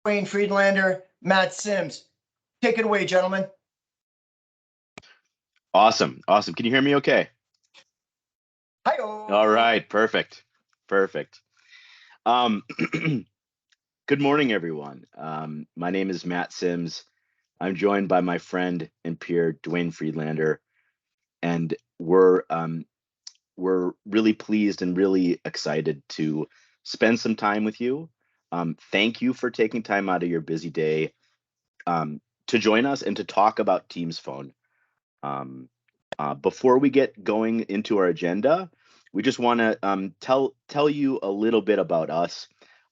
Wayne Friedlander, Matt Sims. Take it away, gentlemen. Awesome. Can you hear me okay? Hi-oh. All right, perfect. Good morning, everyone. My name is Matt Sims. I'm joined by my friend and peer, Dwayne Friedlander, and we're really pleased and really excited to spend some time with you. Thank you for taking time out of your busy day to join us and to talk about Teams Phone. Before we get going into our agenda, we just want to tell you a little bit about us,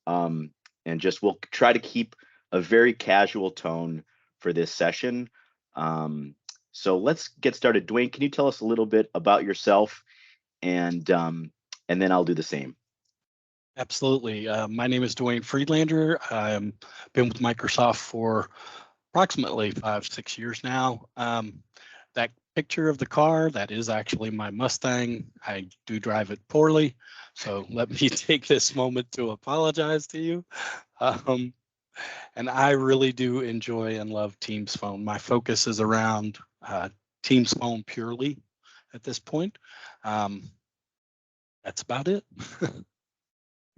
and just we'll try to keep a very casual tone for this session. So let's get started. Dwayne, can you tell us a little bit about yourself, and then I'll do the same. Absolutely. My name is Dwayne Friedlander. I've been with Microsoft for approximately 5-6 years now. That picture of the car, that is actually my Mustang. I do drive it poorly, so let me take this moment to apologize to you. And I really do enjoy and love Teams Phone. My focus is around Teams Phone purely at this point. That's about it.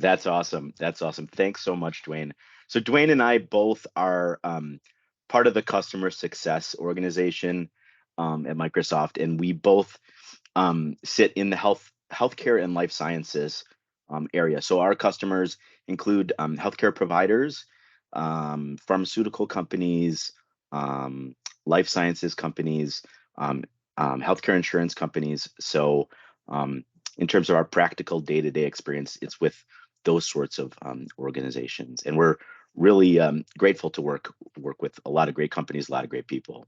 That's awesome. Thanks so much, Dwayne. So Dwayne and I both are part of the customer success organization at Microsoft, and we both sit in the healthcare and life sciences area. So our customers include healthcare providers, pharmaceutical companies, life sciences companies, healthcare insurance companies. So in terms of our practical day-to-day experience, it's with those sorts of organizations, and we're really grateful to work with a lot of great companies, a lot of great people.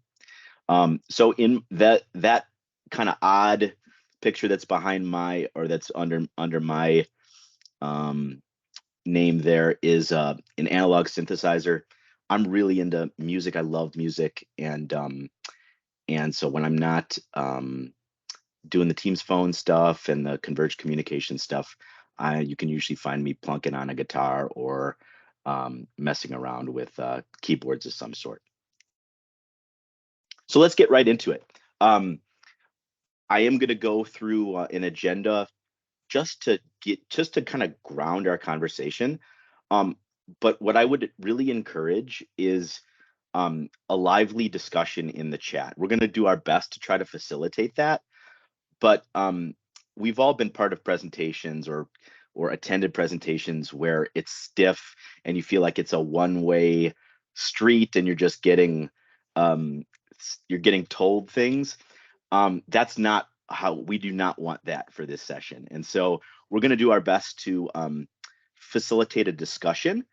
So in that kind of odd picture that's behind that's under my name, there is an analog synthesizer. I'm really into music. I love music, and so when I'm not doing the Teams Phone stuff and the converged communication stuff, you can usually find me plunking on a guitar or messing around with keyboards of some sort. So let's get right into it. I am going to go through an agenda just to kind of ground our conversation. But what I would really encourage is a lively discussion in the chat. We're going to do our best to try to facilitate that. But we've all been part of presentations or attended presentations where it's stiff and you feel like it's a one-way street and you're just getting told things. That's not how we do not want that for this session. And so we're going to do our best to facilitate a discussion.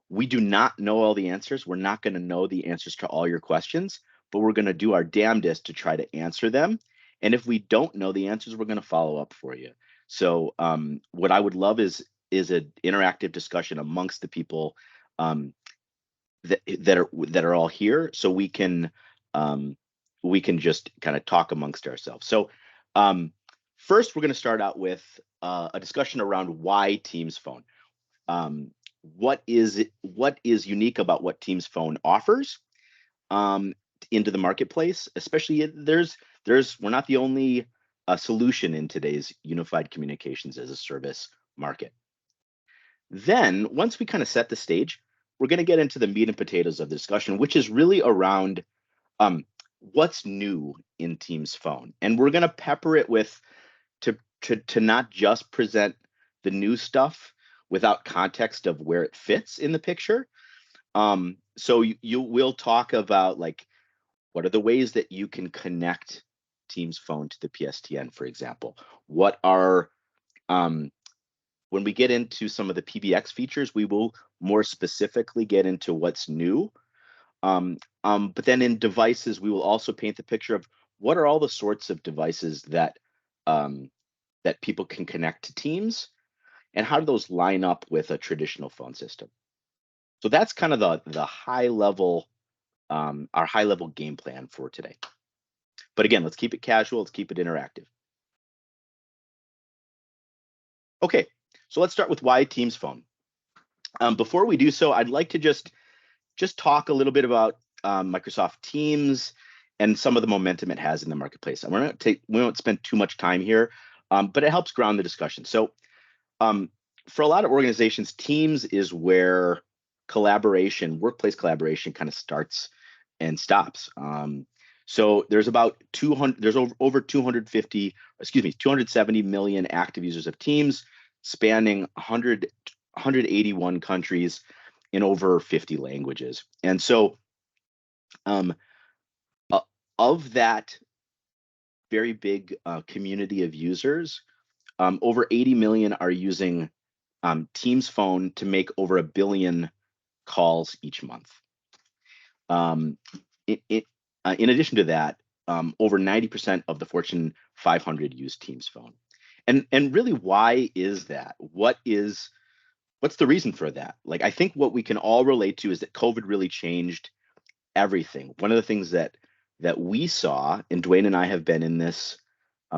We do not know all the answers. We're not going to know the answers to all your questions, but we're going to do our damnedest to try to answer them. And if we don't know the answers, we're going to follow up for you. So what I would love is an interactive discussion amongst the people that are all here, so we can just kind of talk amongst ourselves. So first, we're going to start out with a discussion around why Teams Phone. What is unique about what Teams Phone offers into the marketplace? Especially, we're not the only solution in today's unified communications as a service market. Then, once we kind of set the stage, we're going to get into the meat and potatoes of the discussion, which is really around what's new in Teams Phone. And we're going to pepper it with to not just present the new stuff without context of where it fits in the picture. So we'll talk about, like, what are the ways that you can connect Teams Phone to the PSTN, for example? What are when we get into some of the PBX features, we will more specifically get into what's new. But then in devices, we will also paint the picture of what are all the sorts of devices that that people can connect to Teams, and how do those line up with a traditional phone system. So that's kind of the high level, our high level game plan for today. But again, let's keep it casual. Let's keep it interactive. Okay, so let's start with why Teams Phone. Before we do so, I'd like to just just talk a little bit about Microsoft Teams and some of the momentum it has in the marketplace. And we won't spend too much time here, but it helps ground the discussion. So for a lot of organizations, Teams is where collaboration, workplace collaboration kind of starts and stops. So there's about 200, there's over 270 million active users of Teams, spanning 181 countries in over 50 languages. And so of that very big community of users, over 80 million are using Teams Phone to make over 1 billion calls each month. In addition to that, over 90% of the Fortune 500 use Teams Phone. And really, why is that? What's the reason for that? Like, I think what we can all relate to is that COVID really changed everything. One of the things that we saw, and Dwayne and I have been in this,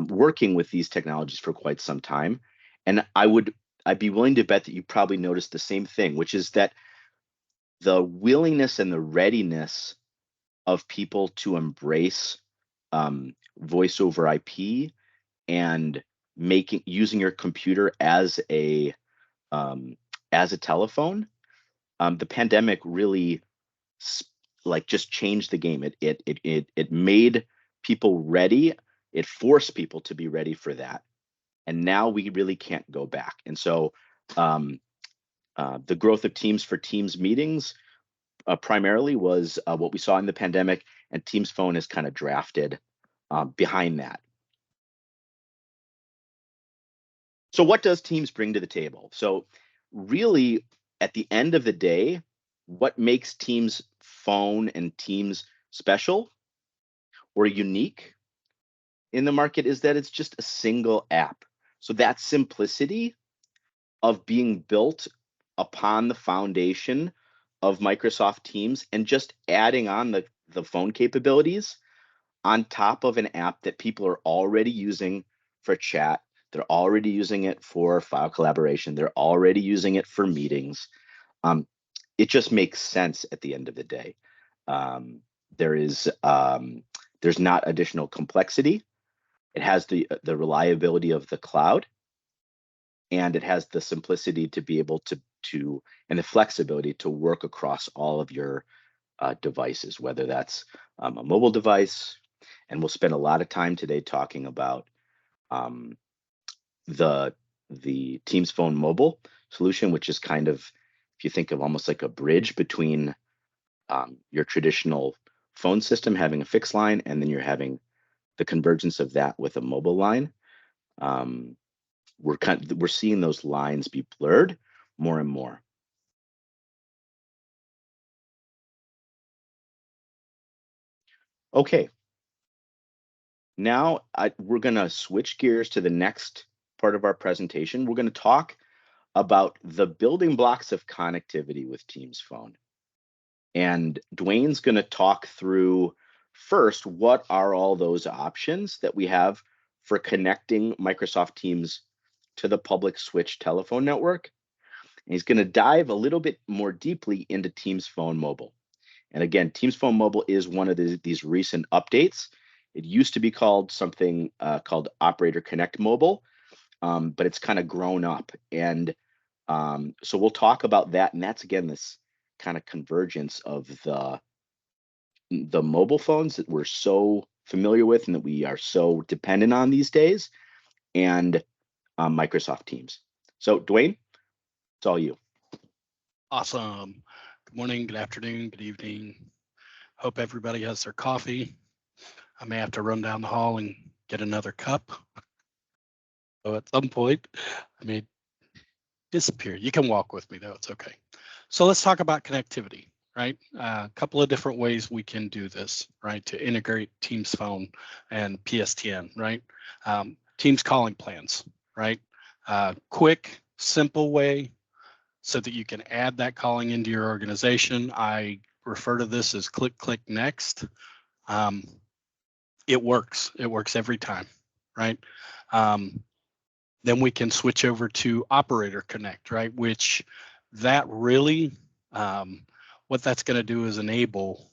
working with these technologies for quite some time, and I'd be willing to bet that you probably noticed the same thing, which is that the willingness and the readiness of people to embrace voice over IP and using your computer as a telephone, the pandemic really just changed the game. It made people ready. It forced people to be ready for that. And now we really can't go back. And so the growth of Teams for Teams meetings primarily was what we saw in the pandemic, and Teams Phone is kind of drafted behind that. So what does Teams bring to the table? So really, at the end of the day, what makes Teams Phone and Teams special or unique in the market is that it's just a single app. So that simplicity of being built upon the foundation of Microsoft Teams and just adding on the phone capabilities on top of an app that people are already using for chat. They're already using it for file collaboration. They're already using it for meetings. It just makes sense at the end of the day. There's not additional complexity. It has the reliability of the cloud, and it has the simplicity to be able to and the flexibility to work across all of your devices, whether that's a mobile device. And we'll spend a lot of time today talking about the Teams Phone mobile solution, which is kind of, if you think of almost like a bridge between your traditional phone system having a fixed line, and then you're having the convergence of that with a mobile line. We're seeing those lines be blurred more and more. Okay. Now we're going to switch gears to the next part of our presentation. We're going to talk about the building blocks of connectivity with Teams Phone. And Dwayne's going to talk through first, what are all those options that we have for connecting Microsoft Teams to the public switch telephone network. And he's going to dive a little bit more deeply into Teams Phone Mobile. And again, Teams Phone Mobile is one of these recent updates. It used to be called something called Operator Connect Mobile, but it's kind of grown up. And so we'll talk about that. And that's, again, this kind of convergence of the mobile phones that we're so familiar with and that we are so dependent on these days, and Microsoft Teams. So Dwayne, it's all you. Awesome. Good morning, good afternoon, good evening. Hope everybody has their coffee. I may have to run down the hall and get another cup. So at some point, I may disappear. You can walk with me though, it's okay. So let's talk about connectivity, right? A couple of different ways we can do this, right? To integrate Teams Phone and PSTN, right? Teams calling plans, right? Quick, simple way so that you can add that calling into your organization. I refer to this as click, click, next. It works. It works every time, right? Then we can switch over to Operator Connect, right? Which that really what that's going to do is enable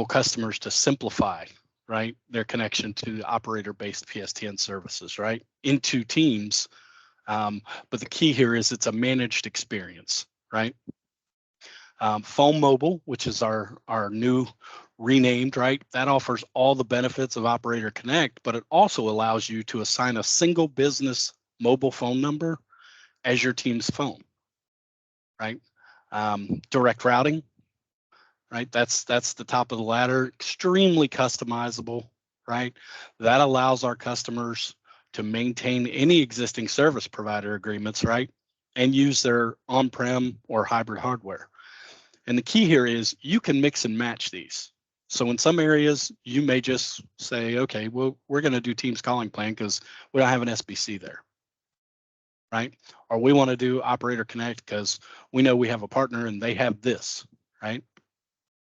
customers to simplify, right, their connection to the operator-based PSTN services, right, into Teams. But the key here is it's a managed experience, right? Phone Mobile, which is our new renamed, right, that offers all the benefits of Operator Connect, but it also allows you to assign a single business mobile phone number as your team's phone, right? Direct routing, right? That's the top of the ladder, extremely customizable, right? That allows our customers to maintain any existing service provider agreements, right? And use their on-prem or hybrid hardware. And the key here is you can mix and match these. So in some areas, you may just say, okay, well, we're going to do Teams calling plan because we don't have an SBC there, right? Or we want to do Operator Connect because we know we have a partner and they have this, right?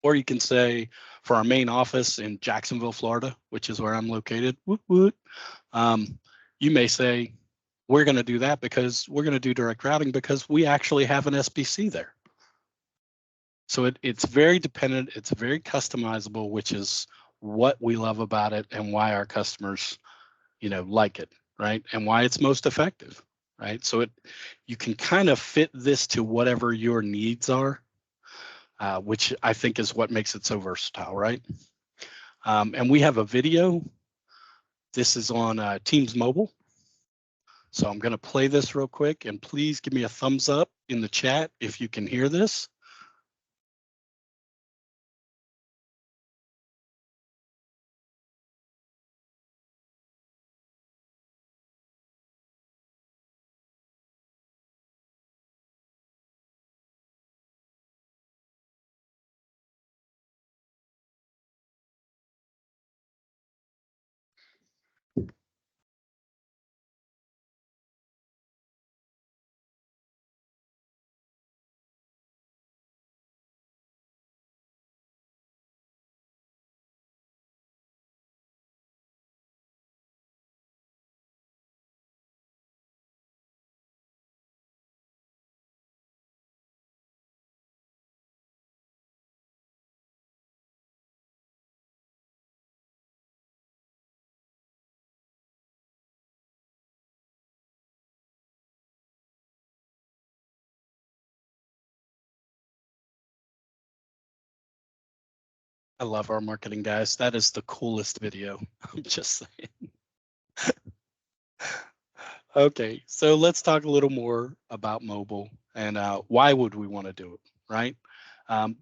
Or you can say for our main office in Jacksonville, Florida, which is where I'm located, you may say, we're going to do that because we're going to do direct routing because we actually have an SBC there. So it's very dependent, it's very customizable, which is what we love about it and why our customers, like it, right? And why it's most effective, right? So you can kind of fit this to whatever your needs are, which I think is what makes it so versatile, right? And we have a video. This is on Teams Mobile. So I'm going to play this real quick, and please give me a thumbs up in the chat if you can hear this. I love our marketing guys. That is the coolest video. I'm just saying. Okay, so let's talk a little more about mobile and why would we want to do it, right?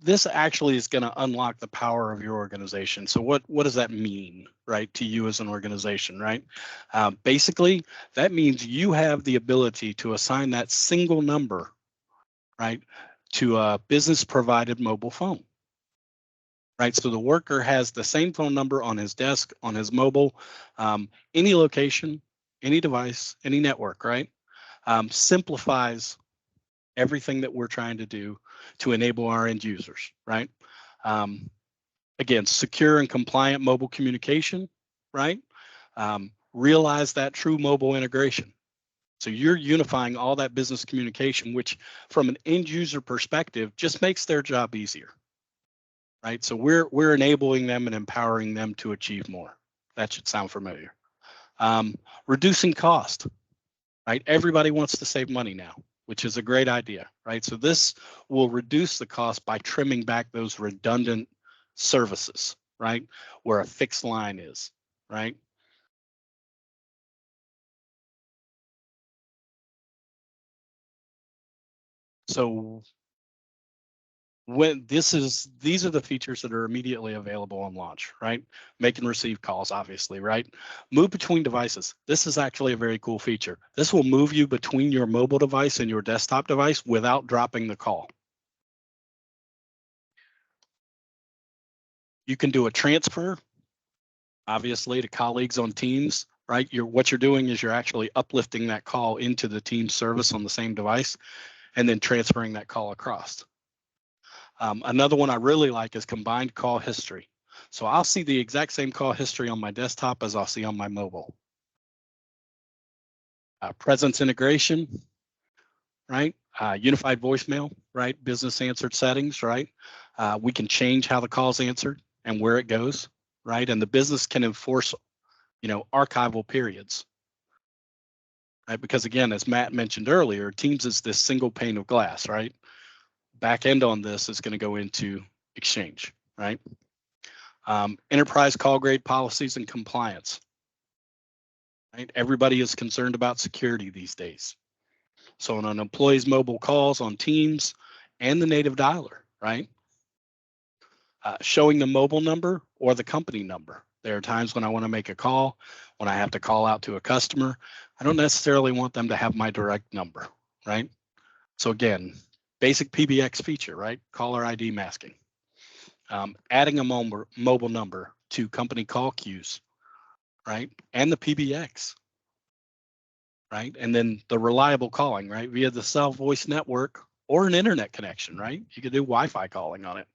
This actually is going to unlock the power of your organization. So what does that mean, right, to you as an organization, right? Basically, that means you have the ability to assign that single number, right, to a business provided mobile phone. Right, so the worker has the same phone number on his desk, on his mobile, any location, any device, any network, right? Simplifies everything that we're trying to do to enable our end users, right? Again, secure and compliant mobile communication, right? Realize that true mobile integration. So you're unifying all that business communication, which from an end user perspective, just makes their job easier. Right, so we're enabling them and empowering them to achieve more. That should sound familiar. Reducing cost, right? Everybody wants to save money now, which is a great idea, right? So this will reduce the cost by trimming back those redundant services, right? Where a fixed line is, right? So these are the features that are immediately available on launch, right? Make and receive calls, obviously, right? Move between devices. This is actually a very cool feature. This will move you between your mobile device and your desktop device without dropping the call. You can do a transfer, obviously, to colleagues on Teams, right? What you're doing is you're actually uplifting that call into the Teams service on the same device and then transferring that call across. Another one I really like is combined call history. So I'll see the exact same call history on my desktop as I'll see on my mobile. Presence integration, right? Unified voicemail, right? Business answered settings, right? We can change how the call's answered and where it goes, right? And the business can enforce, archival periods, right? Because again, as Matt mentioned earlier, Teams is this single pane of glass, right? Back end on this is going to go into Exchange, right? Enterprise call grade policies and compliance, right? Everybody is concerned about security these days. So on an employee's mobile calls on Teams and the native dialer, right? Showing the mobile number or the company number. There are times when I want to make a call, when I have to call out to a customer. I don't necessarily want them to have my direct number, right? So again, basic PBX feature, right? Caller ID masking. Adding a mobile number to company call queues, right? And the PBX, right? And then the reliable calling, right? Via the cell voice network or an internet connection, right? You could do Wi-Fi calling on it.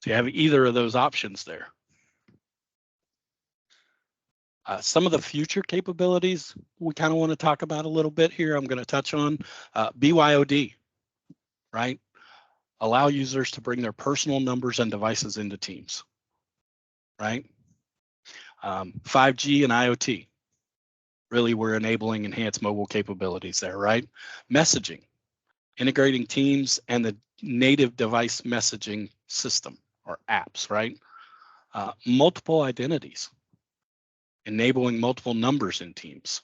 So you have either of those options there. Some of the future capabilities we kind of want to talk about a little bit here. I'm going to touch on BYOD, right? Allow users to bring their personal numbers and devices into Teams, right? 5G and IoT. Really, we're enabling enhanced mobile capabilities there, right? Messaging, integrating Teams and the native device messaging system or apps, right? Multiple identities, enabling multiple numbers in Teams.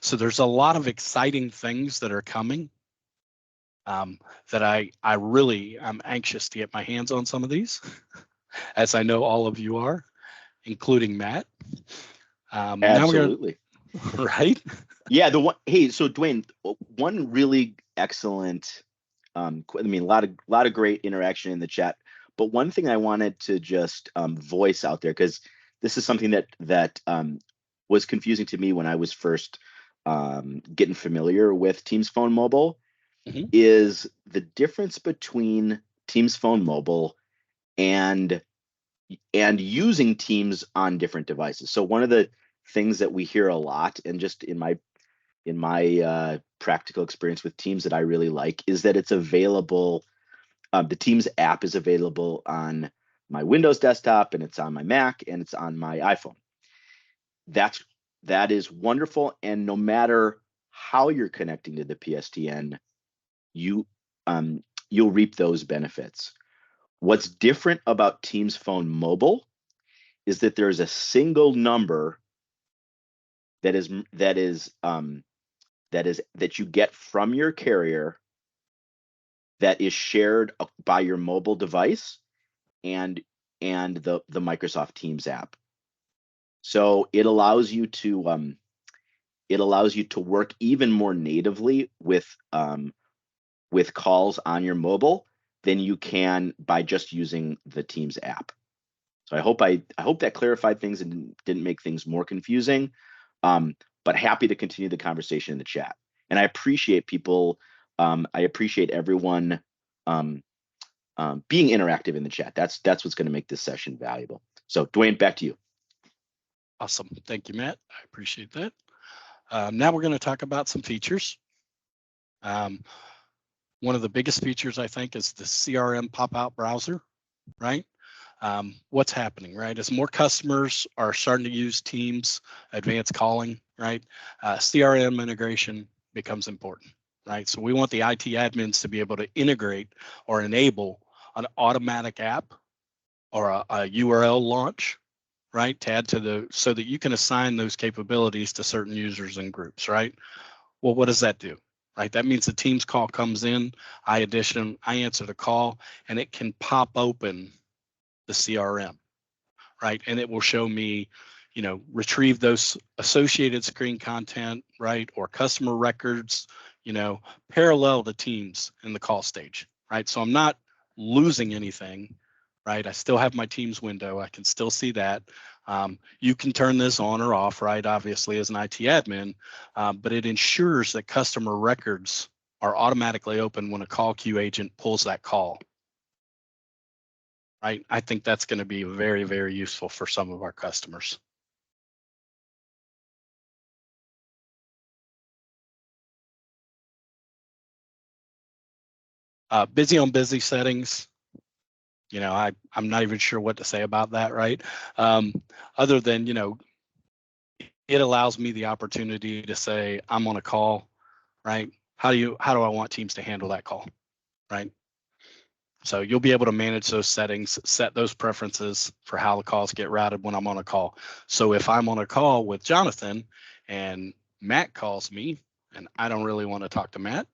So there's a lot of exciting things that are coming that I'm anxious to get my hands on some of these, as I know all of you are, including Matt. Absolutely. Now we're gonna, right? Yeah, so Dwayne, one really excellent, a lot of great interaction in the chat, but one thing I wanted to just voice out there, because this is something that was confusing to me when I was first getting familiar with Teams Phone Mobile, is the difference between Teams Phone Mobile and using Teams on different devices. So one of the things that we hear a lot, and just in my practical experience with Teams that I really like, is that it's available. The Teams app is available on my Windows desktop, and it's on my Mac, and it's on my iPhone. That is wonderful, and no matter how you're connecting to the PSTN, you'll reap those benefits. What's different about Teams Phone Mobile is that there's a single number that you get from your carrier that is shared by your mobile device and the Microsoft Teams app. So it allows you to work even more natively with calls on your mobile than you can by just using the Teams app. So I hope that clarified things and didn't make things more confusing. But happy to continue the conversation in the chat. And I appreciate people. I appreciate everyone being interactive in the chat. That's what's going to make this session valuable. So Dwayne, back to you. Awesome. Thank you, Matt. I appreciate that. Now we're going to talk about some features. One of the biggest features, I think, is the CRM pop-out browser, right? What's happening, right? As more customers are starting to use Teams, advanced calling, right? CRM integration becomes important, right? So we want the IT admins to be able to integrate or enable an automatic app or a URL launch, right? To add so that you can assign those capabilities to certain users and groups, right? Well, what does that do? Right, that means the Teams call comes in, I answer the call, and it can pop open the CRM, right? And it will show me, retrieve those associated screen content, right? Or customer records, parallel to Teams in the call stage, right? So I'm not losing anything, right? I still have my Teams window. I can still see that. You can turn this on or off, right? Obviously, as an IT admin, but it ensures that customer records are automatically open when a call queue agent pulls that call. Right? I think that's going to be very, very useful for some of our customers. Busy on busy settings. I'm not even sure what to say about that, right? Other than, it allows me the opportunity to say, I'm on a call, right? How do I want teams to handle that call, right? So you'll be able to manage those settings, set those preferences for how the calls get routed when I'm on a call. So if I'm on a call with Jonathan and Matt calls me and I don't really want to talk to Matt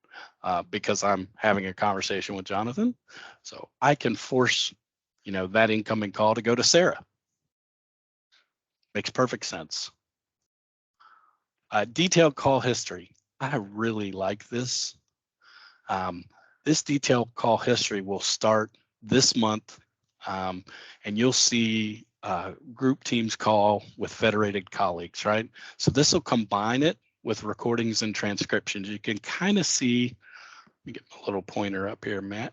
because I'm having a conversation with Jonathan, so I can force, that incoming call to go to Sarah. Makes perfect sense. Detailed call history. I really like this. This detailed call history will start this month, and you'll see group teams call with Federated colleagues, right? So this will combine it with recordings and transcriptions. You can kind of see, let me get my little pointer up here, Matt.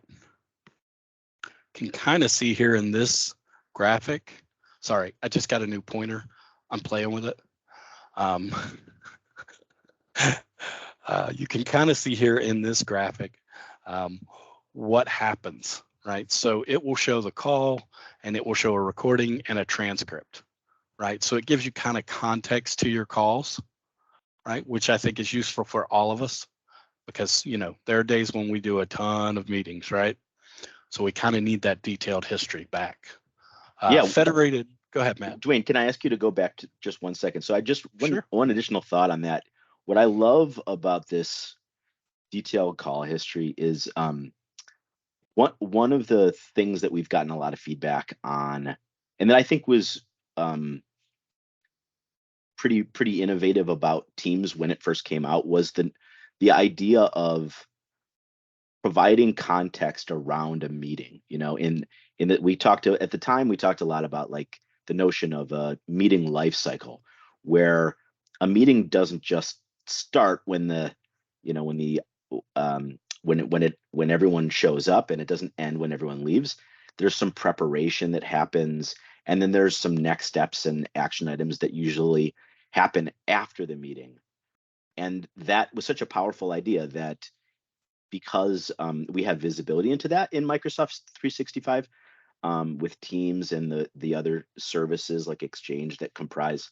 Can kind of see here in this graphic. Sorry, I just got a new pointer. I'm playing with it. You can kind of see here in this graphic what happens, right? So it will show the call and it will show a recording and a transcript, right? So it gives you kind of context to your calls, right? Which I think is useful for all of us because, there are days when we do a ton of meetings, right? So we kind of need that detailed history back. Yeah. Federated, go ahead, Matt. Dwayne, can I ask you to go back to just 1 second? So I just Sure. one additional thought on that. What I love about this detailed call history is one of the things that we've gotten a lot of feedback on, and that I think was pretty innovative about Teams when it first came out, was the idea of providing context around a meeting. In that we talked at the time, we talked a lot about like the notion of a meeting life cycle, where a meeting doesn't just start when when everyone shows up, and it doesn't end when everyone leaves. There's some preparation that happens, and then there's some next steps and action items that usually happen after the meeting. And that was such a powerful idea that because we have visibility into that in Microsoft 365 with Teams and the other services like Exchange that comprise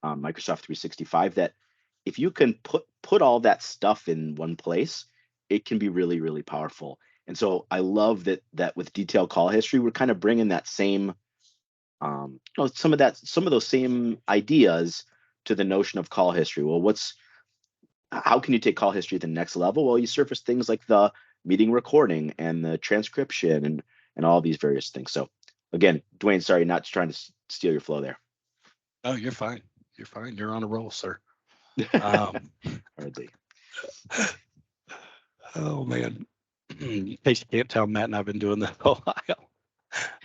Microsoft 365, that if you can put all that stuff in one place, it can be really, really powerful. And so I love that with detailed call history, we're kind of bringing that same, some of those same ideas to the notion of call history. Well, how can you take call history to the next level? Well, you surface things like the meeting recording and the transcription and all these various things. So again, Dwayne, sorry, not trying to steal your flow there. Oh, you're fine. You're fine. You're on a roll, sir. Hardly. Oh man. In case you can't tell, Matt and I've been doing this a while.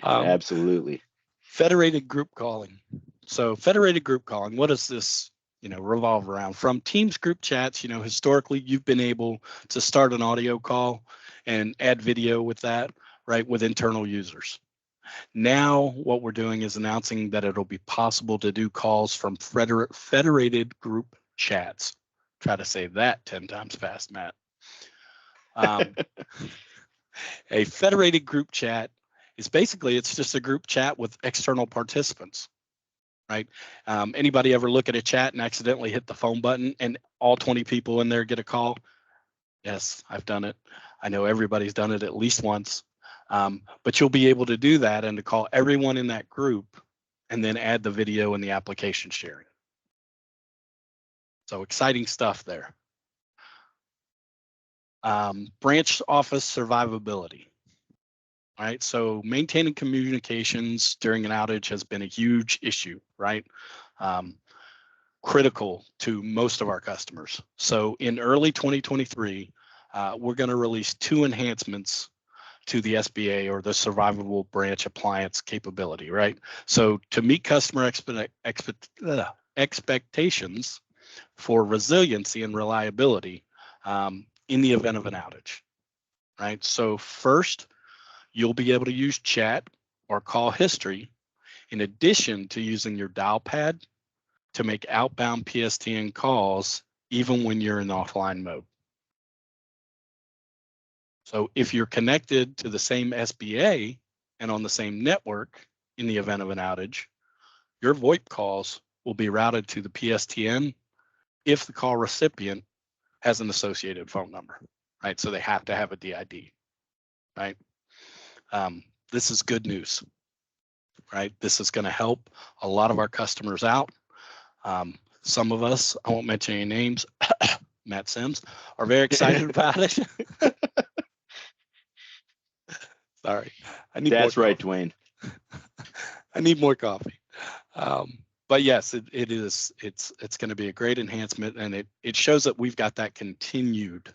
Absolutely. Federated group calling. So federated group calling, what does this, revolve around? From Teams group chats, historically you've been able to start an audio call and add video with that, right, with internal users. Now what we're doing is announcing that it'll be possible to do calls from federated group chats. Try to say that 10 times fast, Matt. A federated group chat is basically, it's just a group chat with external participants, right? Anybody ever look at a chat and accidentally hit the phone button and all 20 people in there get a call? Yes, I've done it. I know everybody's done it at least once. But you'll be able to do that and to call everyone in that group and then add the video and the application sharing. So exciting stuff there. Branch office survivability. All right, so maintaining communications during an outage has been a huge issue, right? Critical to most of our customers. So in early 2023, we're going to release 2 enhancements to the SBA, or the survivable branch appliance capability, right? So to meet customer expectations for resiliency and reliability in the event of an outage, right? So first, you'll be able to use chat or call history in addition to using your dial pad to make outbound PSTN calls even when you're in offline mode. So if you're connected to the same SBA and on the same network in the event of an outage, your VoIP calls will be routed to the PSTN if the call recipient has an associated phone number, right? So they have to have a DID, right? This is good news, right? This is going to help a lot of our customers out. Some of us, I won't mention any names, Matt Sims, are very excited about it. Sorry, I need That's more right, coffee. Dwayne. I need more coffee. But yes, it's going to be a great enhancement, and it shows that we've got that continued,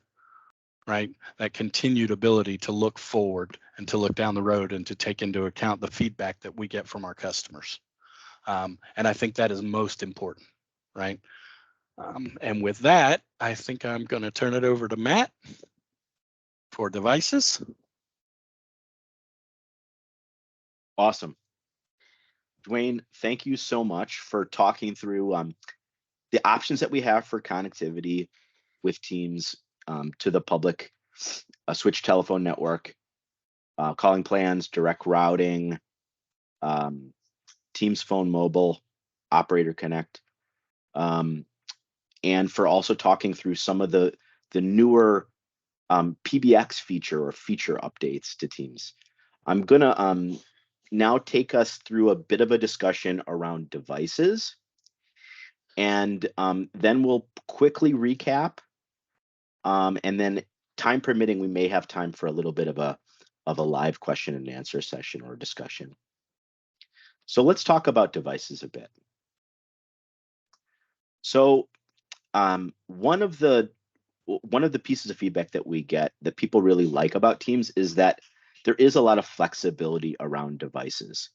right? That continued ability to look forward and to look down the road and to take into account the feedback that we get from our customers. And I think that is most important, right? And with that, I think I'm going to turn it over to Matt for devices. Awesome. Dwayne, thank you so much for talking through the options that we have for connectivity with Teams to the public switch telephone network, calling plans, direct routing, Teams Phone Mobile, Operator Connect, and for also talking through some of the newer PBX feature or feature updates to Teams. I'm gonna now take us through a bit of a discussion around devices, and then we'll quickly recap, and then time permitting, we may have time for a little bit of a live question and answer session or discussion. So let's talk about devices a bit. So one of the pieces of feedback that we get that people really like about Teams is that there is a lot of flexibility around devices.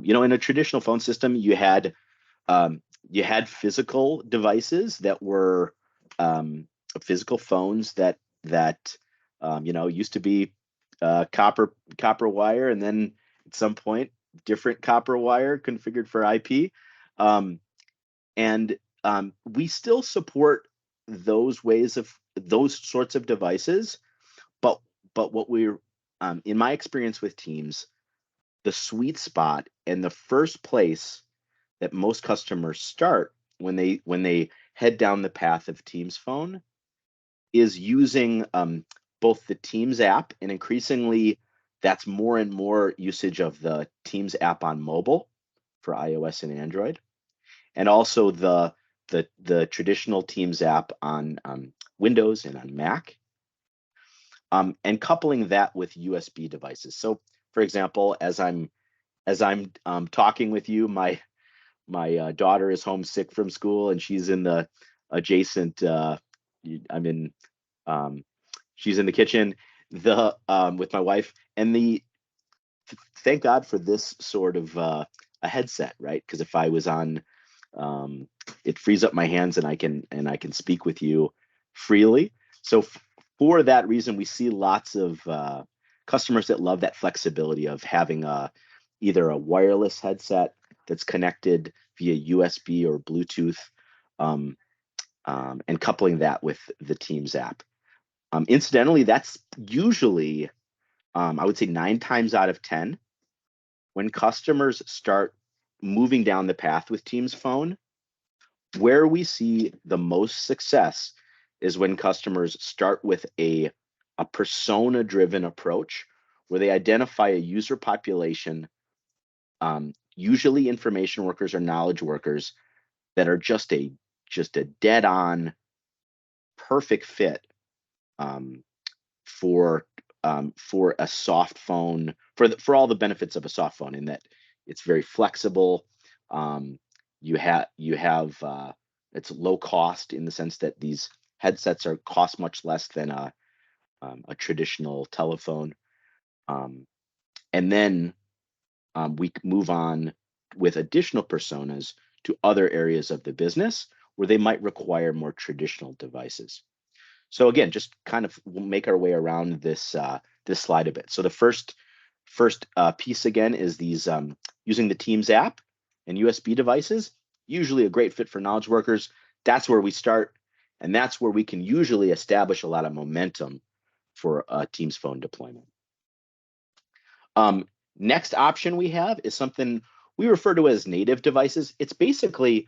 In a traditional phone system, you had physical devices that were physical phones that used to be copper wire, and then at some point different copper wire configured for IP, and we still support those sorts of devices, but what we're in my experience with Teams, the sweet spot and the first place that most customers start when they head down the path of Teams Phone is using both the Teams app, and increasingly that's more and more usage of the Teams app on mobile for iOS and Android, and also the traditional Teams app on Windows and on Mac, and coupling that with USB devices. So, for example, as I'm talking with you, my daughter is homesick from school, and she's in the adjacent. She's in the kitchen with my wife, and thank God for this sort of a headset, right? Because if I was on, it frees up my hands, and I can speak with you freely. So for that reason, we see lots of customers that love that flexibility of having either a wireless headset that's connected via USB or Bluetooth, and coupling that with the Teams app. Incidentally, that's usually, I would say 9 times out of 10, when customers start moving down the path with Teams Phone, where we see the most success is when customers start with a persona-driven approach, where they identify a user population, usually information workers or knowledge workers, that are just a dead-on perfect fit for a soft phone, for all the benefits of a soft phone, in that it's very flexible. You have it's low cost, in the sense that these headsets cost much less than a traditional telephone, and then we move on with additional personas to other areas of the business where they might require more traditional devices. So again, just kind of make our way around this slide a bit. So the first piece again is these using the Teams app and USB devices, usually a great fit for knowledge workers. That's where we start, and that's where we can usually establish a lot of momentum for a Teams Phone deployment. Next option we have is something we refer to as native devices. It's basically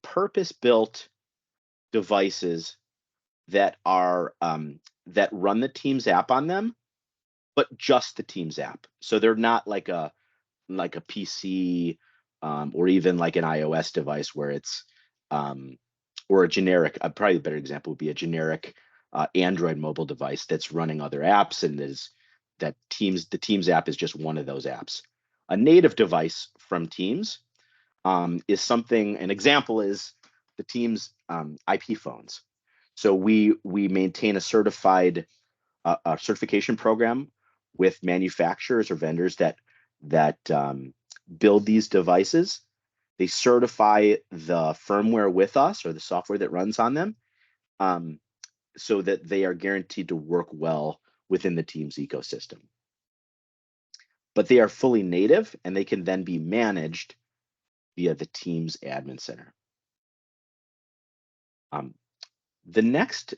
purpose-built devices that are that run the Teams app on them, but just the Teams app. So they're not like a PC or even like an iOS device where it's or a generic. Probably a better example would be a generic Android mobile device that's running other apps, and the Teams app is just one of those apps. A native device from Teams is something. An example is the Teams IP phones. So we maintain a certification program with manufacturers or vendors that build these devices. They certify the firmware with us or the software that runs on them, so that they are guaranteed to work well within the Teams ecosystem. But they are fully native, and they can then be managed via the Teams Admin Center. The next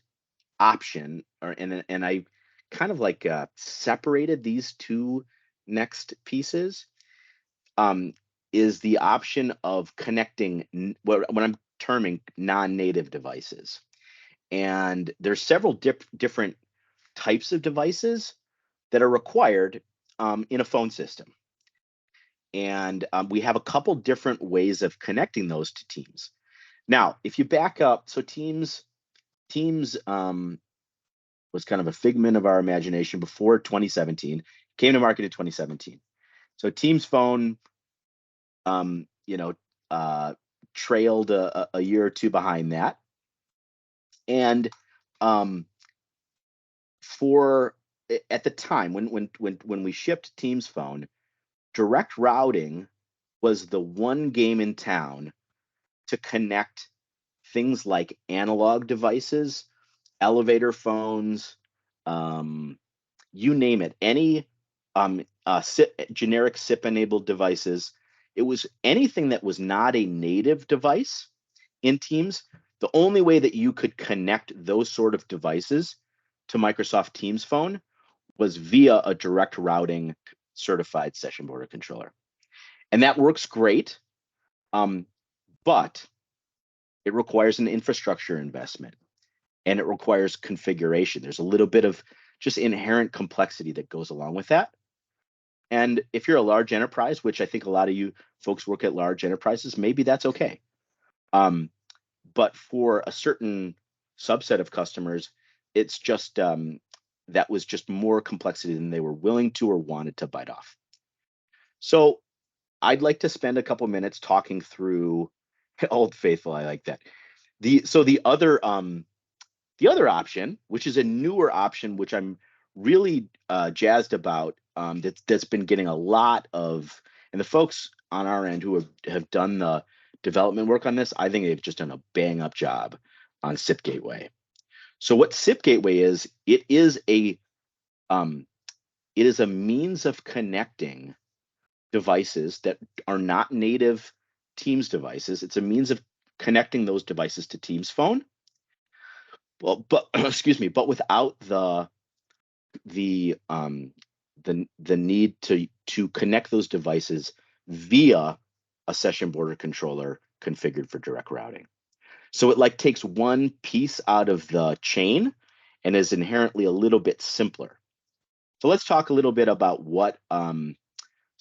option, and I kind of like separated these two next pieces, is the option of connecting what I'm terming non-native devices. And there's several different types of devices that are required in a phone system. And we have a couple different ways of connecting those to Teams. Now, if you back up, so Teams was kind of a figment of our imagination before 2017, came to market in 2017. So Teams Phone, trailed a year or two behind that. And at the time when we shipped Teams Phone, direct routing was the one game in town to connect things like analog devices, elevator phones, you name it, any generic SIP-enabled devices. It was anything that was not a native device in Teams. The only way that you could connect those sort of devices to Microsoft Teams Phone was via a direct routing certified session border controller. And that works great, but it requires an infrastructure investment, and it requires configuration. There's a little bit of just inherent complexity that goes along with that. And if you're a large enterprise, which I think a lot of you folks work at large enterprises, maybe that's okay. But for a certain subset of customers, it's just that was just more complexity than they were willing to or wanted to bite off. So I'd like to spend a couple minutes talking through Old Faithful. I like that. The other option, which is a newer option, which I'm really jazzed about, that's been getting a lot of, and the folks on our end who have done the development work on this, I think they've just done a bang up job on SIP Gateway. So what SIP Gateway is, it is a means of connecting devices that are not native Teams devices. It's a means of connecting those devices to Teams Phone. Well, but excuse me, but without the need to connect those devices via a session border controller configured for direct routing. So it takes one piece out of the chain and is inherently a little bit simpler. So let's talk a little bit about what some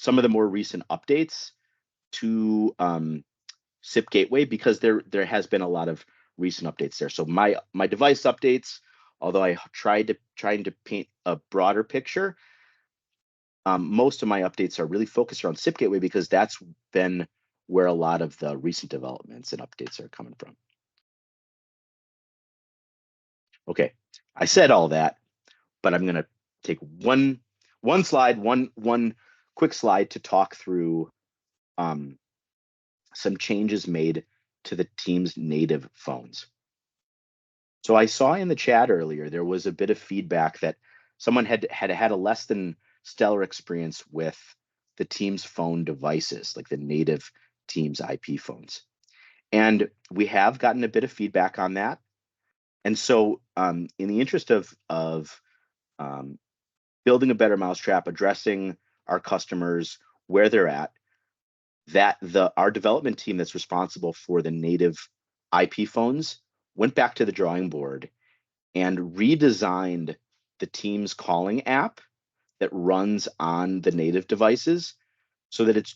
of the more recent updates to SIP Gateway, because there has been a lot of recent updates there. So my device updates, although I trying to paint a broader picture, most of my updates are really focused around SIP Gateway because that's been where a lot of the recent developments and updates are coming from. Okay, I said all that, but I'm going to take one quick slide to talk through some changes made to the Teams native phones. So I saw in the chat earlier there was a bit of feedback that someone had a less than stellar experience with the Teams Phone devices, like the native Teams IP phones. And we have gotten a bit of feedback on that. And so in the interest of building a better mousetrap, addressing our customers where they're at, that our development team that's responsible for the native IP phones went back to the drawing board and redesigned the Teams calling app that runs on the native devices so that it's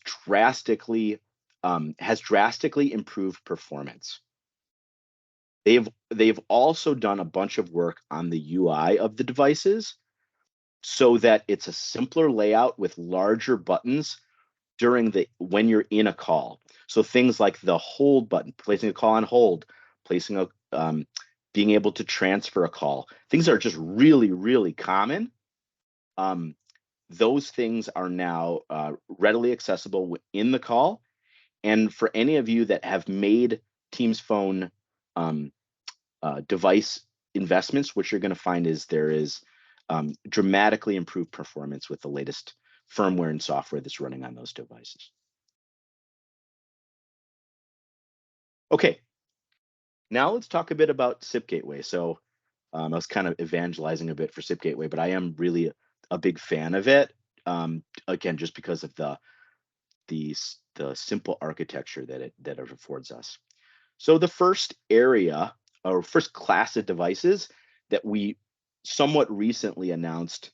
has drastically improved performance. They've also done a bunch of work on the UI of the devices so that it's a simpler layout with larger buttons when you're in a call. So things like the hold button, placing a call on hold, being able to transfer a call. Things are just really, really common. Those things are now readily accessible in the call. And for any of you that have made Teams Phone device investments, what you're going to find is there is dramatically improved performance with the latest firmware and software that's running on those devices. Okay, now let's talk a bit about SIP Gateway. So I was kind of evangelizing a bit for SIP Gateway, but I am really a big fan of it. Again, just because of the simple architecture that it affords us. So the first area or first class of devices that we somewhat recently announced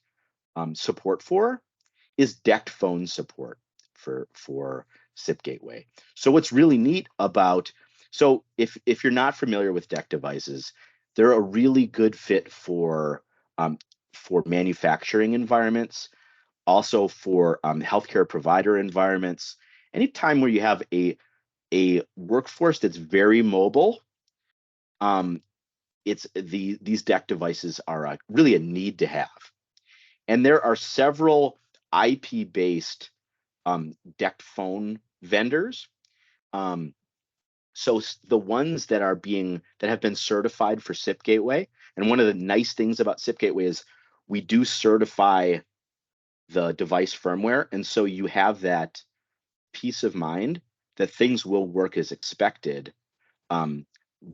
support for is DECT phone support for SIP Gateway. So what's really neat about, so if you're not familiar with DECT devices, they're a really good fit for manufacturing environments, also for healthcare provider environments. Anytime where you have a workforce that's very mobile, these DECT devices are really a need to have. And there are several IP-based DECT phone vendors. So the ones that have been certified for SIP Gateway, and one of the nice things about SIP Gateway is we do certify the device firmware, and so you have that peace of mind that things will work as expected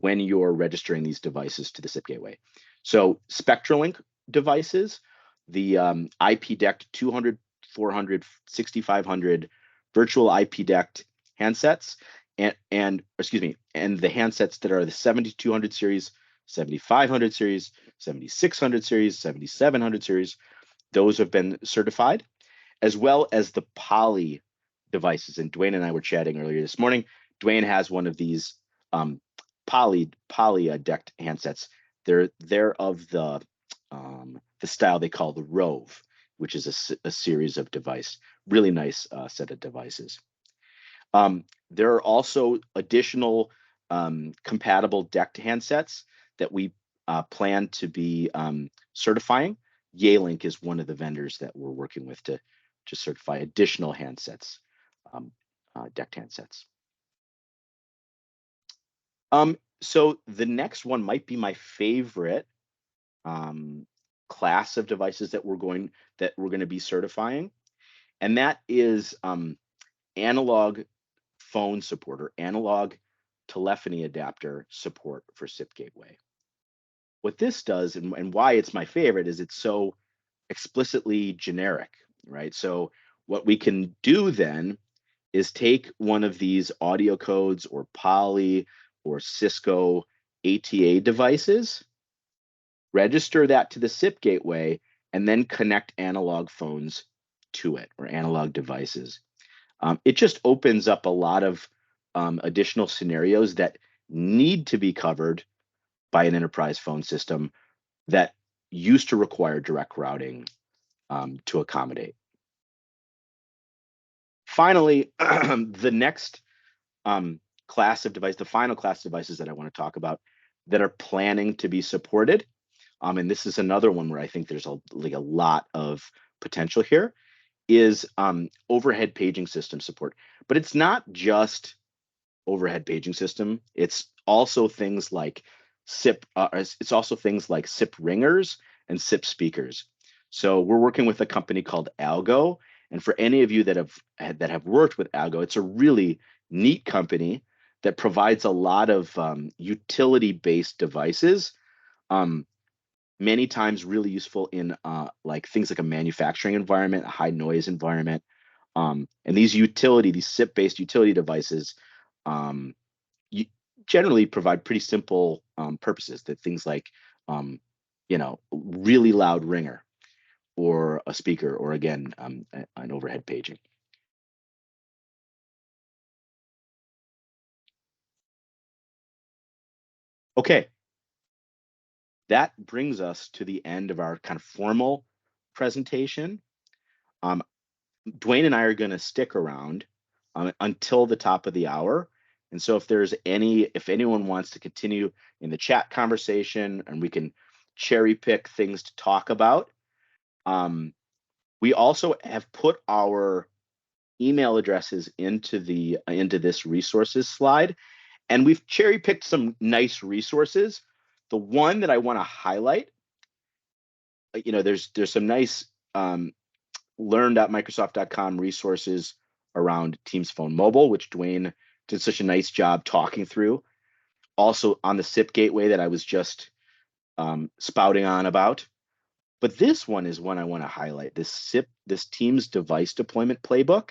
when you're registering these devices to the SIP Gateway. So SpectraLink devices, the IP DECT 200, 400, 6500 virtual IP DECT handsets, and the handsets that are the 7200 series, 7500 series, 7600 series, 7700 series, those have been certified, as well as the Poly devices. And Dwayne and I were chatting earlier this morning. Dwayne has one of these Poly DECT handsets. They're of the style they call the Rove, which is a series of device. Really nice set of devices. There are also additional compatible DECT handsets that we plan to be certifying. Yealink is one of the vendors that we're working with to certify additional handsets, DECT handsets. So the next one might be my favorite class of devices that we're going to be certifying, and that is analog phone support or analog telephony adapter support for SIP Gateway. What this does and why it's my favorite is it's so explicitly generic, right? So what we can do then is take one of these audio codes or Poly or Cisco ATA devices, register that to the SIP Gateway, and then connect analog phones to it or analog devices. It just opens up a lot of additional scenarios that need to be covered by an enterprise phone system that used to require direct routing to accommodate. Finally, the next class of device, the final class of devices that I want to talk about that are planning to be supported, and this is another one where I think there's a lot of potential here, is overhead paging system support. But it's not just overhead paging system. It's also things like SIP. It's also things like SIP ringers and SIP speakers. So we're working with a company called Algo, and for any of you that have worked with Algo, it's a really neat company that provides a lot of utility-based devices many times really useful in like things like a manufacturing environment, a high noise environment. And these SIP-based utility devices you generally provide pretty simple purposes, that things like, really loud ringer or a speaker, or again, an overhead paging. Okay, that brings us to the end of our kind of formal presentation. Dwayne and I are going to stick around until the top of the hour. And so if anyone wants to continue in the chat conversation, and we can cherry pick things to talk about. We also have put our email addresses into this resources slide, and we've cherry picked some nice resources. The one that I want to highlight, there's some nice learn.microsoft.com resources around Teams Phone Mobile, which Dwayne did such a nice job talking through. Also on the SIP gateway that I was just spouting on about. But this one is one I want to highlight, this Teams device deployment playbook.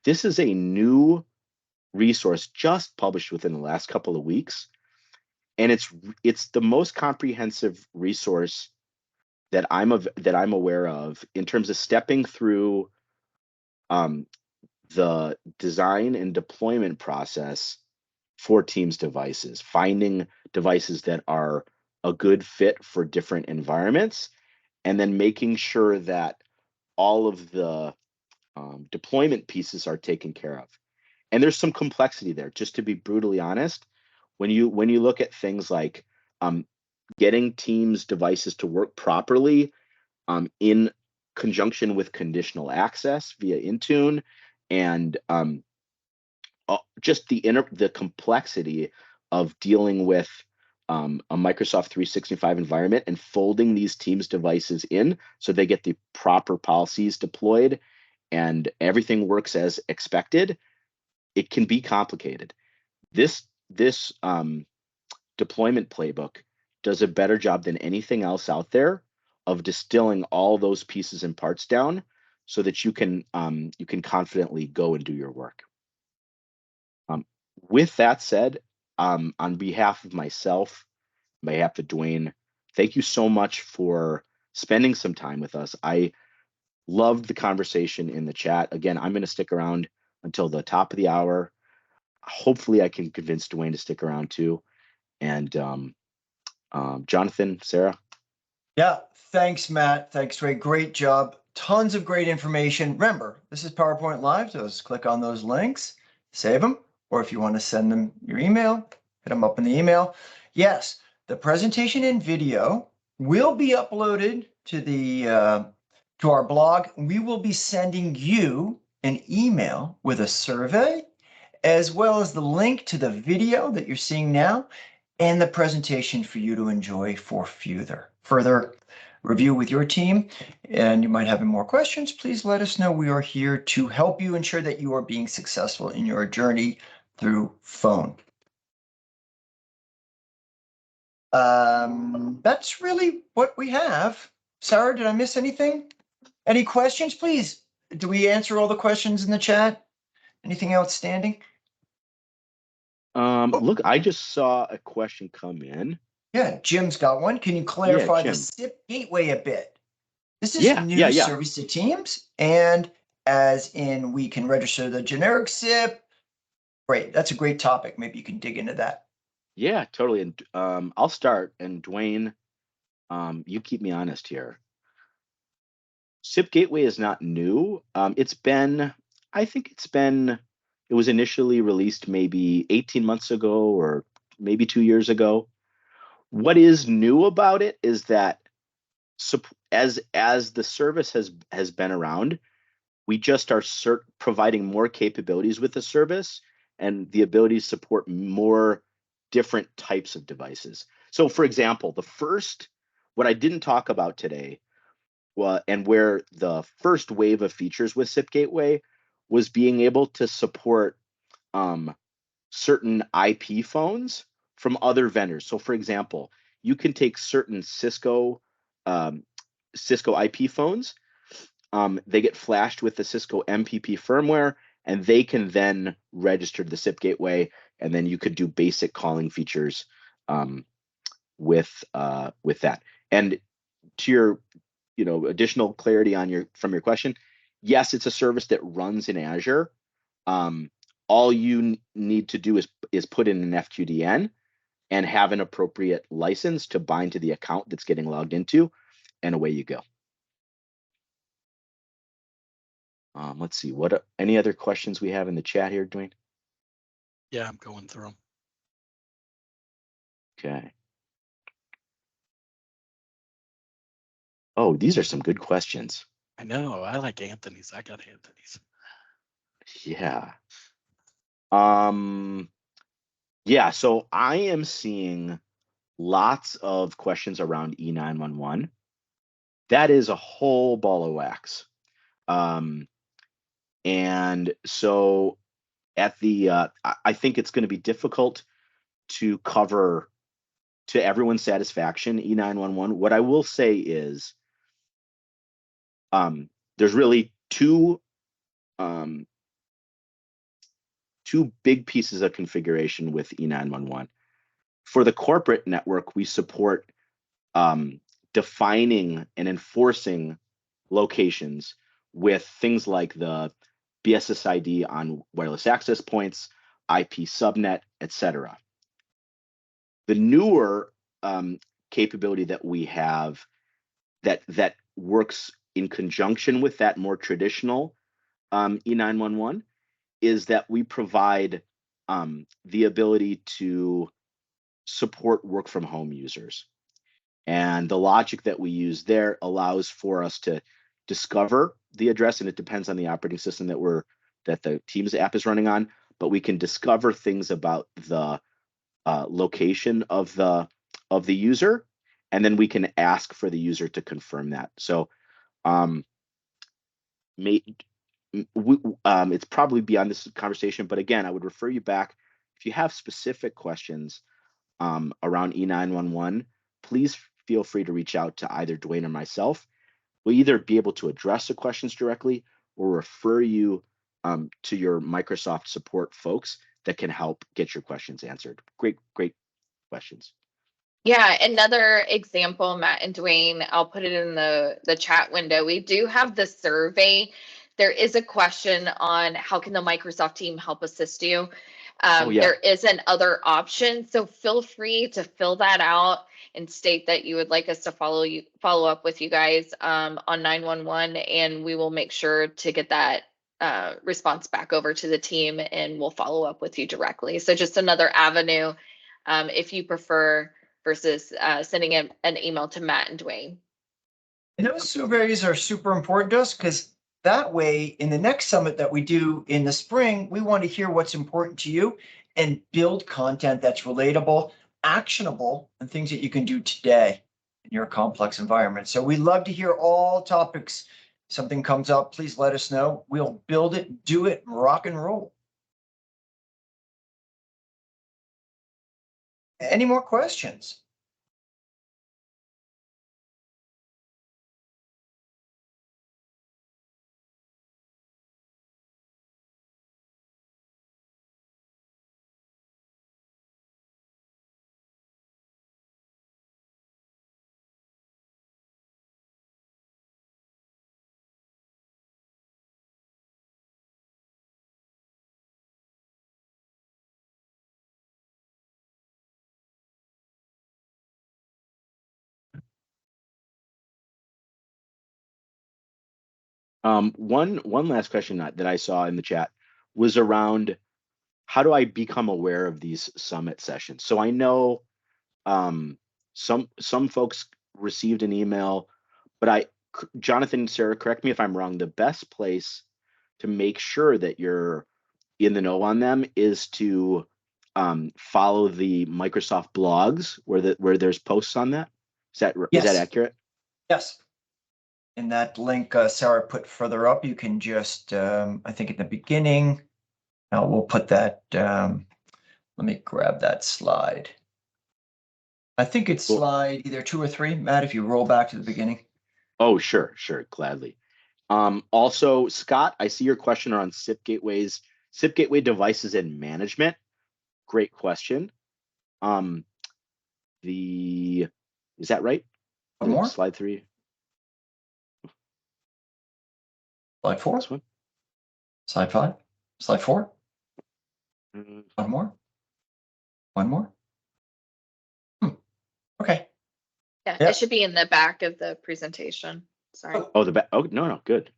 This is a new resource just published within the last couple of weeks. And it's the most comprehensive resource that I'm aware of in terms of stepping through the design and deployment process for Teams devices, finding devices that are a good fit for different environments, and then making sure that all of the deployment pieces are taken care of. And there's some complexity there, just to be brutally honest. When you look at things like getting Teams devices to work properly in conjunction with conditional access via Intune, and just the complexity of dealing with a Microsoft 365 environment and folding these Teams devices in so they get the proper policies deployed and everything works as expected, it can be complicated. This deployment playbook does a better job than anything else out there of distilling all those pieces and parts down so that you can confidently go and do your work. With that said, on behalf of myself, on behalf of Dwayne, thank you so much for spending some time with us. I loved the conversation in the chat. Again, I'm going to stick around until the top of the hour. Hopefully I can convince Dwayne to stick around too. And Jonathan, Sarah. Yeah, thanks, Matt. Thanks, Dwayne. Great job. Tons of great information. Remember, this is PowerPoint Live, so just click on those links, save them, or if you want to send them your email, hit them up in the email. Yes, the presentation and video will be uploaded to our blog. We will be sending you an email with a survey, as well as the link to the video that you're seeing now and the presentation for you to enjoy for further review with your team. And you might have more questions, please let us know. We are here to help you ensure that you are being successful in your journey through phone. That's really what we have. Sarah, did I miss anything? Any questions, please? Do we answer all the questions in the chat? Anything outstanding? Look, I just saw a question come in. Yeah, Jim's got one. Can you clarify the SIP gateway a bit? This is new service to Teams, and as in we can register the generic SIP. Great, that's a great topic. Maybe you can dig into that. Yeah, totally. And I'll start. And Dwayne, you keep me honest here. SIP gateway is not new. It was initially released maybe 18 months ago or maybe 2 years ago. What is new about it is that as the service has been around, we just are providing more capabilities with the service and the ability to support more different types of devices. So for example, what I didn't talk about today, and where the first wave of features with SIP Gateway was being able to support certain IP phones from other vendors. So for example, you can take certain Cisco Cisco IP phones, they get flashed with the Cisco MPP firmware, and they can then register to the SIP gateway, and then you could do basic calling features with that. And to your additional clarity on from your question, yes, it's a service that runs in Azure. All you need to do is put in an FQDN and have an appropriate license to bind to the account that's getting logged into, and away you go. Let's see, any other questions we have in the chat here, Dwayne? Yeah, I'm going through them. Okay. Oh, these are some good questions. I know. I like Anthony's. I got Anthony's. Yeah. Yeah, so I am seeing lots of questions around E911. That is a whole ball of wax. And so at the, I think it's going to be difficult to cover to everyone's satisfaction E911. What I will say is there's really two big pieces of configuration with E911. For the corporate network, we support defining and enforcing locations with things like the BSSID on wireless access points, IP subnet, etc. The newer capability that we have that works in conjunction with that more traditional E911 is that we provide the ability to support work from home users. And the logic that we use there allows for us to discover the address, and it depends on the operating system that the Teams app is running on, but we can discover things about the location of the user, and then we can ask for the user to confirm that. So it's probably beyond this conversation, but again, I would refer you back. If you have specific questions around E911, please feel free to reach out to either Dwayne or myself. We'll either be able to address the questions directly or refer you to your Microsoft support folks that can help get your questions answered. Great questions. Yeah, another example, Matt and Dwayne, I'll put it in the chat window. We do have the survey. There is a question on how can the Microsoft team help assist you. There is an other option, so feel free to fill that out and state that you would like us to follow up with you guys on 911, and we will make sure to get that response back over to the team, and we'll follow up with you directly. So just another avenue if you prefer, versus sending an email to Matt and Dwayne. And those surveys are super important to us because that way, in the next summit that we do in the spring, we want to hear what's important to you and build content that's relatable, actionable, and things that you can do today in your complex environment. So we love to hear all topics. Something comes up, please let us know. We'll build it, do it, rock and roll. Any more questions? One last question that I saw in the chat was around how do I become aware of these summit sessions? So I know some folks received an email, but Jonathan, Sarah, correct me if I'm wrong, the best place to make sure that you're in the know on them is to follow the Microsoft blogs where there's posts on that. Is that accurate? Yes. In that link Sarah put further up, you can just, I think at the beginning, now we'll put that, let me grab that slide. I think it's Cool. slide either 2 or 3, Matt, if you roll back to the beginning. Oh, sure, gladly. Also, Scott, I see your question around SIP gateways, SIP gateway devices and management. Great question. Is that right? One more? Slide 3. Slide 4? This one? Slide 5? Slide 4? Mm, One more? One more? Okay. Yeah, Yep. it should be in the back of the presentation. Sorry. Oh, the back. Oh, no, good.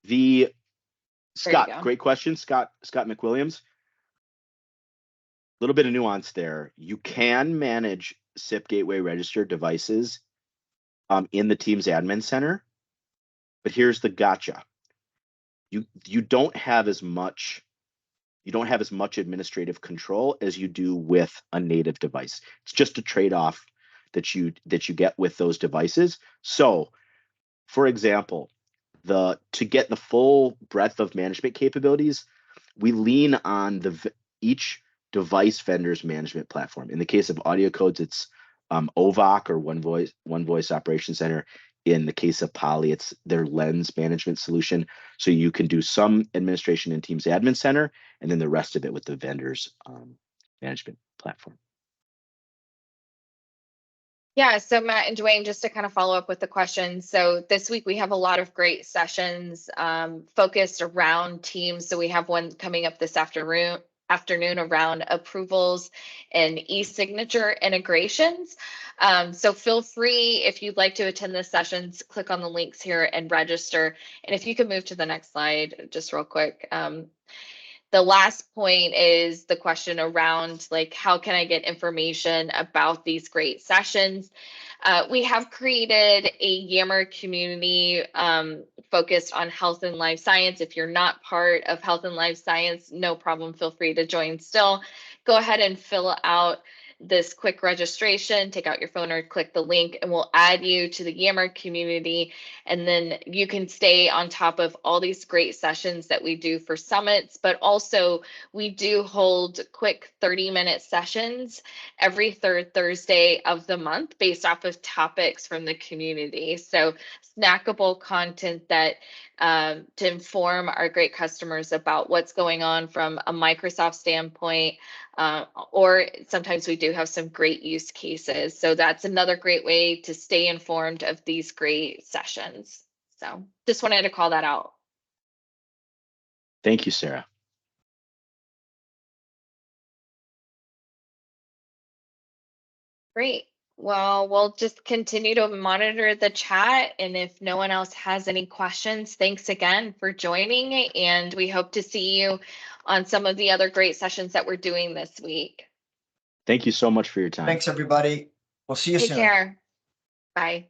The Scott, go. great question, Scott McWilliams. A little bit of nuance there. You can manage SIP gateway registered devices in the Teams admin center, but here's the gotcha. You don't have as much administrative control as you do with a native device. It's just a trade-off that you get with those devices. So, for example, to get the full breadth of management capabilities, we lean on each device vendor's management platform. In the case of audio codes, it's OVOC or One Voice Operation Center. In the case of Poly, it's their Lens management solution. So you can do some administration in Teams Admin Center, and then the rest of it with the vendor's management platform. Yeah, so Matt and Dwayne, just to kind of follow up with the questions. So this week we have a lot of great sessions focused around Teams. So we have one coming up this afternoon around approvals and e-signature integrations. So feel free, if you'd like to attend the sessions, click on the links here and register. And if you could move to the next slide, just real quick. The last point is the question around like, how can I get information about these great sessions? We have created a Yammer community focused on health and life science. If you're not part of health and life science, no problem, feel free to join still. Go ahead and fill out this quick registration, take out your phone or click the link and we'll add you to the Yammer community. And then you can stay on top of all these great sessions that we do for summits, but also we do hold quick 30-minute sessions every third Thursday of the month based off of topics from the community. So snackable content that to inform our great customers about what's going on from a Microsoft standpoint, or sometimes we do have some great use cases. So that's another great way to stay informed of these great sessions. So just wanted to call that out. Thank you, Sarah. Great. Well, we'll just continue to monitor the chat. And if no one else has any questions, thanks again for joining. And we hope to see you on some of the other great sessions that we're doing this week. Thank you so much for your time. Thanks, everybody. We'll see you Take soon. care. Bye.